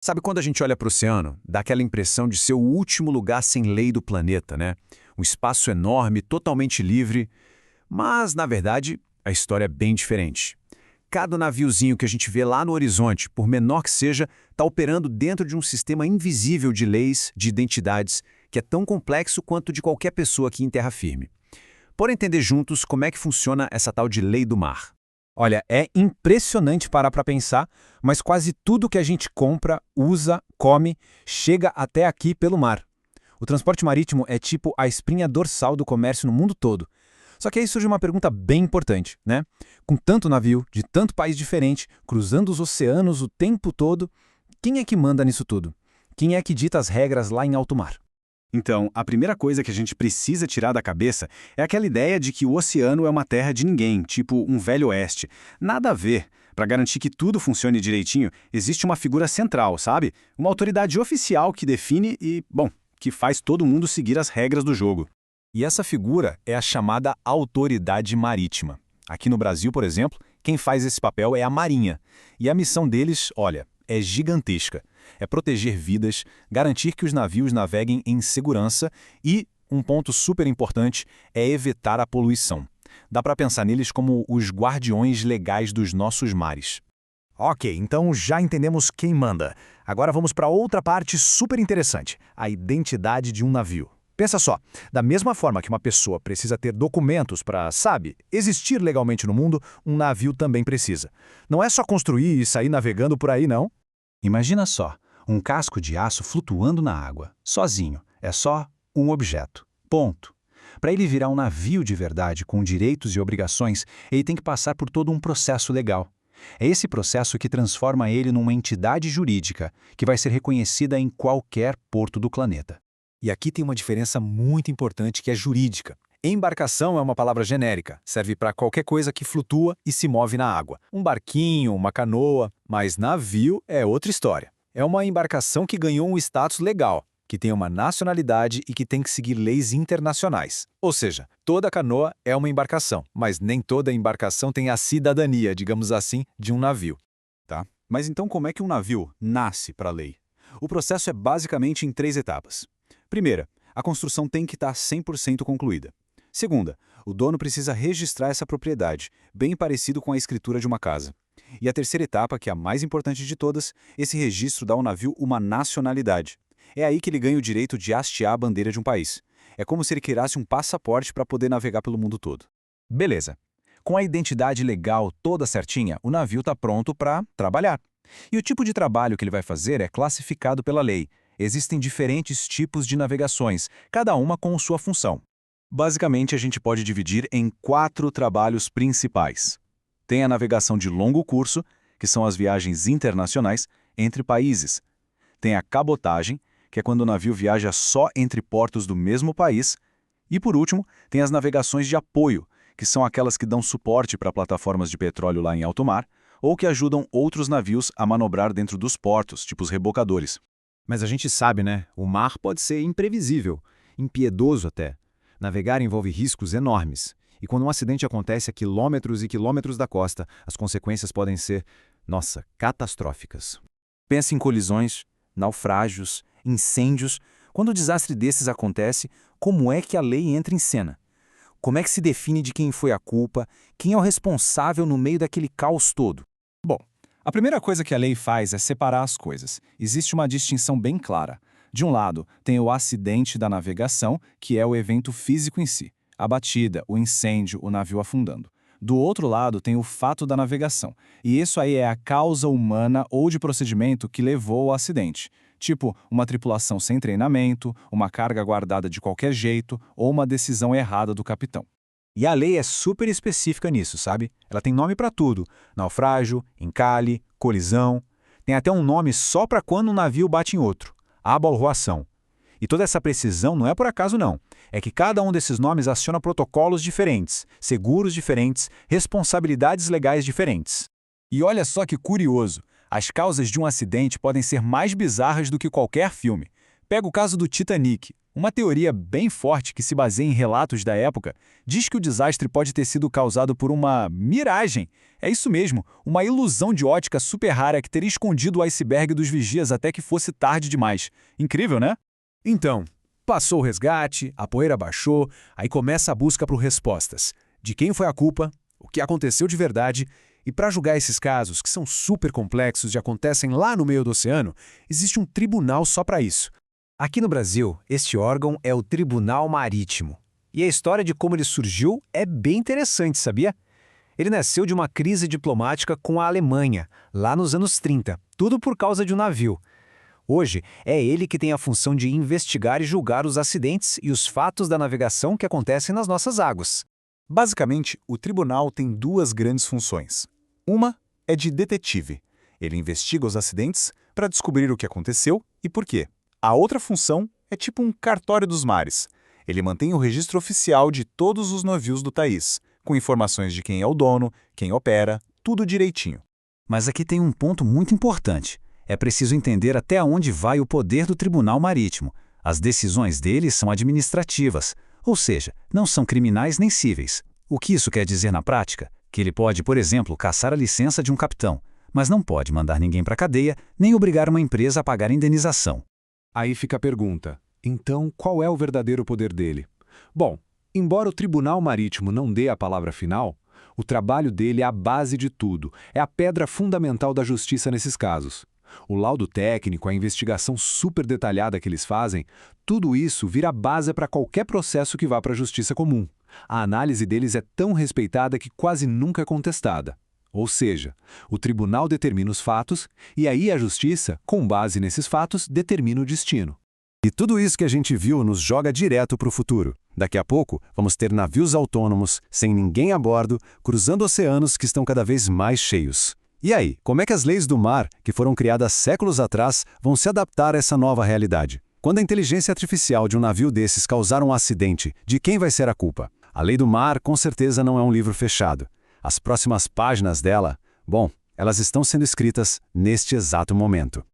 Sabe quando a gente olha para o oceano, dá aquela impressão de ser o último lugar sem lei do planeta, né? Um espaço enorme, totalmente livre. Mas, na verdade, a história é bem diferente. Cada naviozinho que a gente vê lá no horizonte, por menor que seja, está operando dentro de um sistema invisível de leis, de identidades, que é tão complexo quanto de qualquer pessoa aqui em terra firme. Bora entender juntos como é que funciona essa tal de lei do mar. Olha, é impressionante parar para pensar, mas quase tudo que a gente compra, usa, come, chega até aqui pelo mar. O transporte marítimo é tipo a espinha dorsal do comércio no mundo todo. Só que aí surge uma pergunta bem importante, né? Com tanto navio, de tanto país diferente, cruzando os oceanos o tempo todo, quem é que manda nisso tudo? Quem é que dita as regras lá em alto mar? Então, a primeira coisa que a gente precisa tirar da cabeça é aquela ideia de que o oceano é uma terra de ninguém, tipo um velho oeste. Nada a ver. Para garantir que tudo funcione direitinho, existe uma figura central, sabe? Uma autoridade oficial que define e, bom, que faz todo mundo seguir as regras do jogo. E essa figura é a chamada autoridade marítima. Aqui no Brasil, por exemplo, quem faz esse papel é a Marinha. E a missão deles, olha, é gigantesca. É proteger vidas, garantir que os navios naveguem em segurança e, um ponto super importante, é evitar a poluição. Dá para pensar neles como os guardiões legais dos nossos mares. Ok, então já entendemos quem manda. Agora vamos para outra parte super interessante, a identidade de um navio. Pensa só, da mesma forma que uma pessoa precisa ter documentos para, sabe, existir legalmente no mundo, um navio também precisa. Não é só construir e sair navegando por aí, não. Imagina só, um casco de aço flutuando na água, sozinho, é só um objeto. Ponto. Para ele virar um navio de verdade, com direitos e obrigações, ele tem que passar por todo um processo legal. É esse processo que transforma ele numa entidade jurídica, que vai ser reconhecida em qualquer porto do planeta. E aqui tem uma diferença muito importante que é jurídica. Embarcação é uma palavra genérica, serve para qualquer coisa que flutua e se move na água. Um barquinho, uma canoa, mas navio é outra história. É uma embarcação que ganhou um status legal, que tem uma nacionalidade e que tem que seguir leis internacionais. Ou seja, toda canoa é uma embarcação, mas nem toda embarcação tem a cidadania, digamos assim, de um navio. Tá? Mas então como é que um navio nasce para a lei? O processo é basicamente em 3 etapas. Primeira, a construção tem que estar 100% concluída. Segunda, o dono precisa registrar essa propriedade, bem parecido com a escritura de uma casa. E a terceira etapa, que é a mais importante de todas, esse registro dá ao navio uma nacionalidade. É aí que ele ganha o direito de hastear a bandeira de um país. É como se ele criasse um passaporte para poder navegar pelo mundo todo. Beleza. Com a identidade legal toda certinha, o navio está pronto para trabalhar. E o tipo de trabalho que ele vai fazer é classificado pela lei. Existem diferentes tipos de navegações, cada uma com sua função. Basicamente, a gente pode dividir em 4 trabalhos principais. Tem a navegação de longo curso, que são as viagens internacionais entre países. Tem a cabotagem, que é quando o navio viaja só entre portos do mesmo país. E, por último, tem as navegações de apoio, que são aquelas que dão suporte para plataformas de petróleo lá em alto mar, ou que ajudam outros navios a manobrar dentro dos portos, tipo os rebocadores. Mas a gente sabe, né? O mar pode ser imprevisível, impiedoso até. Navegar envolve riscos enormes. E quando um acidente acontece a quilômetros e quilômetros da costa, as consequências podem ser, nossa, catastróficas. Pensa em colisões, naufrágios, incêndios. Quando o desastre desses acontece, como é que a lei entra em cena? Como é que se define de quem foi a culpa, quem é o responsável no meio daquele caos todo? Bom, a primeira coisa que a lei faz é separar as coisas. Existe uma distinção bem clara. De um lado, tem o acidente da navegação, que é o evento físico em si. A batida, o incêndio, o navio afundando. Do outro lado, tem o fato da navegação. E isso aí é a causa humana ou de procedimento que levou ao acidente. Tipo, uma tripulação sem treinamento, uma carga guardada de qualquer jeito ou uma decisão errada do capitão. E a lei é super específica nisso, sabe? Ela tem nome para tudo. Naufrágio, encalhe, colisão. Tem até um nome só para quando um navio bate em outro. Abalroação. E toda essa precisão não é por acaso não. É que cada um desses nomes aciona protocolos diferentes, seguros diferentes, responsabilidades legais diferentes. E olha só que curioso, as causas de um acidente podem ser mais bizarras do que qualquer filme. Pega o caso do Titanic. Uma teoria bem forte que se baseia em relatos da época diz que o desastre pode ter sido causado por uma miragem. É isso mesmo, uma ilusão de ótica super rara que teria escondido o iceberg dos vigias até que fosse tarde demais. Incrível, né? Então, passou o resgate, a poeira baixou, aí começa a busca por respostas. De quem foi a culpa, o que aconteceu de verdade, e para julgar esses casos, que são super complexos e acontecem lá no meio do oceano, existe um tribunal só para isso. Aqui no Brasil, este órgão é o Tribunal Marítimo. E a história de como ele surgiu é bem interessante, sabia? Ele nasceu de uma crise diplomática com a Alemanha, lá nos anos 30, tudo por causa de um navio. Hoje, é ele que tem a função de investigar e julgar os acidentes e os fatos da navegação que acontecem nas nossas águas. Basicamente, o tribunal tem duas grandes funções. Uma é de detetive. Ele investiga os acidentes para descobrir o que aconteceu e por quê. A outra função é tipo um cartório dos mares. Ele mantém o registro oficial de todos os navios do país, com informações de quem é o dono, quem opera, tudo direitinho. Mas aqui tem um ponto muito importante. É preciso entender até onde vai o poder do Tribunal Marítimo. As decisões dele são administrativas, ou seja, não são criminais nem cíveis. O que isso quer dizer na prática? Que ele pode, por exemplo, cassar a licença de um capitão, mas não pode mandar ninguém para a cadeia, nem obrigar uma empresa a pagar indenização. Aí fica a pergunta, então qual é o verdadeiro poder dele? Bom, embora o Tribunal Marítimo não dê a palavra final, o trabalho dele é a base de tudo, é a pedra fundamental da justiça nesses casos. O laudo técnico, a investigação super detalhada que eles fazem, tudo isso vira base para qualquer processo que vá para a justiça comum. A análise deles é tão respeitada que quase nunca é contestada. Ou seja, o tribunal determina os fatos e aí a justiça, com base nesses fatos, determina o destino. E tudo isso que a gente viu nos joga direto para o futuro. Daqui a pouco, vamos ter navios autônomos, sem ninguém a bordo, cruzando oceanos que estão cada vez mais cheios. E aí, como é que as leis do mar, que foram criadas séculos atrás, vão se adaptar a essa nova realidade? Quando a inteligência artificial de um navio desses causar um acidente, de quem vai ser a culpa? A Lei do Mar, com certeza, não é um livro fechado. As próximas páginas dela, bom, elas estão sendo escritas neste exato momento.